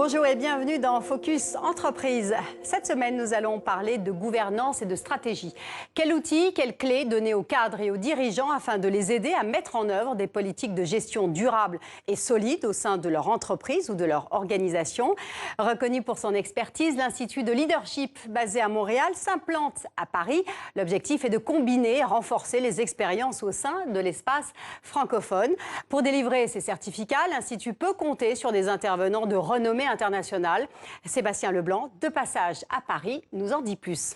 Bonjour et bienvenue dans Focus Entreprise. Cette semaine, nous allons parler de gouvernance et de stratégie. Quel outil, quelles clés donner aux cadres et aux dirigeants afin de les aider à mettre en œuvre des politiques de gestion durable et solides au sein de leur entreprise ou de leur organisation. Reconnu pour son expertise, l'Institut de leadership basé à Montréal s'implante à Paris. L'objectif est de combiner et renforcer les expériences au sein de l'espace francophone. Pour délivrer ces certificats, l'Institut peut compter sur des intervenants de renommée internationale. Sébastien Leblanc, de passage à Paris, nous en dit plus.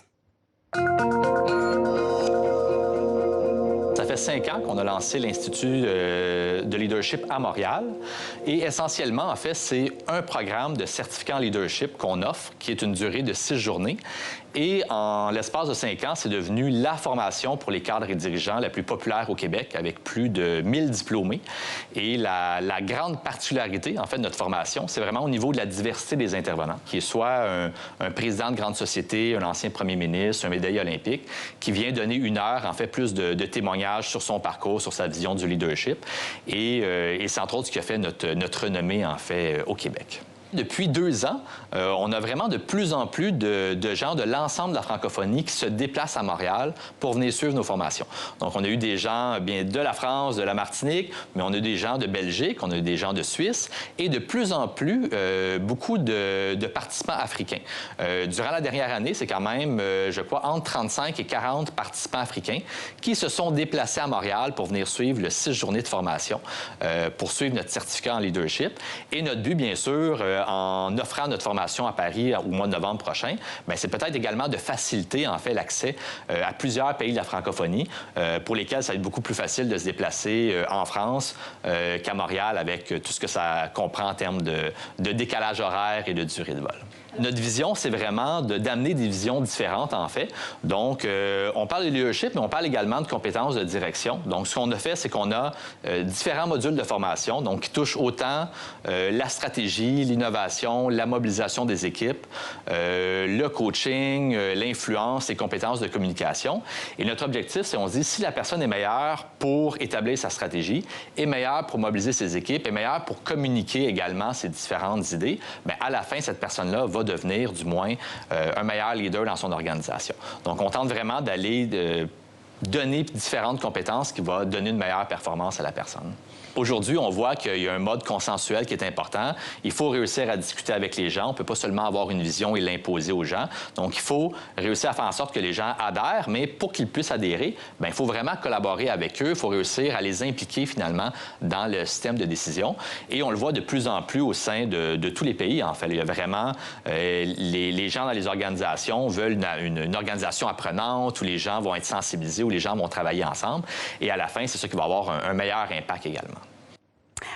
Ça fait 5 ans qu'on a lancé l'Institut de leadership à Montréal. Et essentiellement, en fait, c'est un programme de certificat en leadership qu'on offre, qui est une durée de 6 journées. Et en l'espace de 5 ans, c'est devenu la formation pour les cadres et dirigeants la plus populaire au Québec, avec plus de 1000 diplômés. Et la grande particularité, en fait, de notre formation, c'est vraiment au niveau de la diversité des intervenants, qui est soit un président de grande société, un ancien premier ministre, un médaillé olympique, qui vient donner 1 heure, en fait, plus de témoignages sur son parcours, sur sa vision du leadership. Et c'est entre autres ce qui a fait notre renommée, en fait, au Québec. Depuis 2 ans, on a vraiment de plus en plus de gens de l'ensemble de la francophonie qui se déplacent à Montréal pour venir suivre nos formations. Donc, on a eu des gens bien de la France, de la Martinique, mais on a eu des gens de Belgique, on a eu des gens de Suisse et de plus en plus, beaucoup de participants africains. Durant la dernière année, c'est quand même, je crois, entre 35 et 40 participants africains qui se sont déplacés à Montréal pour venir suivre le 6 journées de formation, pour suivre notre certificat en leadership. Et notre but, bien sûr, en offrant notre formation à Paris au mois de novembre prochain, c'est peut-être également de faciliter, en fait, l'accès à plusieurs pays de la francophonie pour lesquels ça va être beaucoup plus facile de se déplacer en France qu'à Montréal avec tout ce que ça comprend en termes de décalage horaire et de durée de vol. Notre vision, c'est vraiment d'amener des visions différentes, en fait. Donc, on parle de leadership, mais on parle également de compétences de direction. Donc, ce qu'on a fait, c'est qu'on a différents modules de formation, donc qui touchent autant la stratégie, l'innovation, la mobilisation des équipes, le coaching, l'influence, les compétences de communication. Et notre objectif, c'est on se dit, si la personne est meilleure pour établir sa stratégie, est meilleure pour mobiliser ses équipes, est meilleure pour communiquer également ses différentes idées, bien, à la fin, cette personne-là va devenir, du moins, un meilleur leader dans son organisation. Donc, on tente vraiment d'aller donner différentes compétences qui vont donner une meilleure performance à la personne. Aujourd'hui, on voit qu'il y a un mode consensuel qui est important. Il faut réussir à discuter avec les gens. On ne peut pas seulement avoir une vision et l'imposer aux gens. Donc, il faut réussir à faire en sorte que les gens adhèrent, mais pour qu'ils puissent adhérer, bien, il faut vraiment collaborer avec eux. Il faut réussir à les impliquer, finalement, dans le système de décision. Et on le voit de plus en plus au sein de tous les pays, en fait. Il y a vraiment... les gens dans les organisations veulent une organisation apprenante où les gens vont être sensibilisés, où les gens vont travailler ensemble. Et à la fin, c'est ça qui va avoir un meilleur impact également.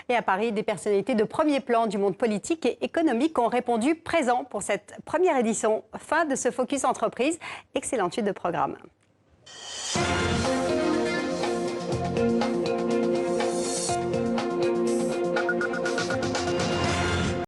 Et à Paris, des personnalités de premier plan du monde politique et économique ont répondu présent pour cette première édition. Fin de ce Focus Entreprise. Excellente suite de programme.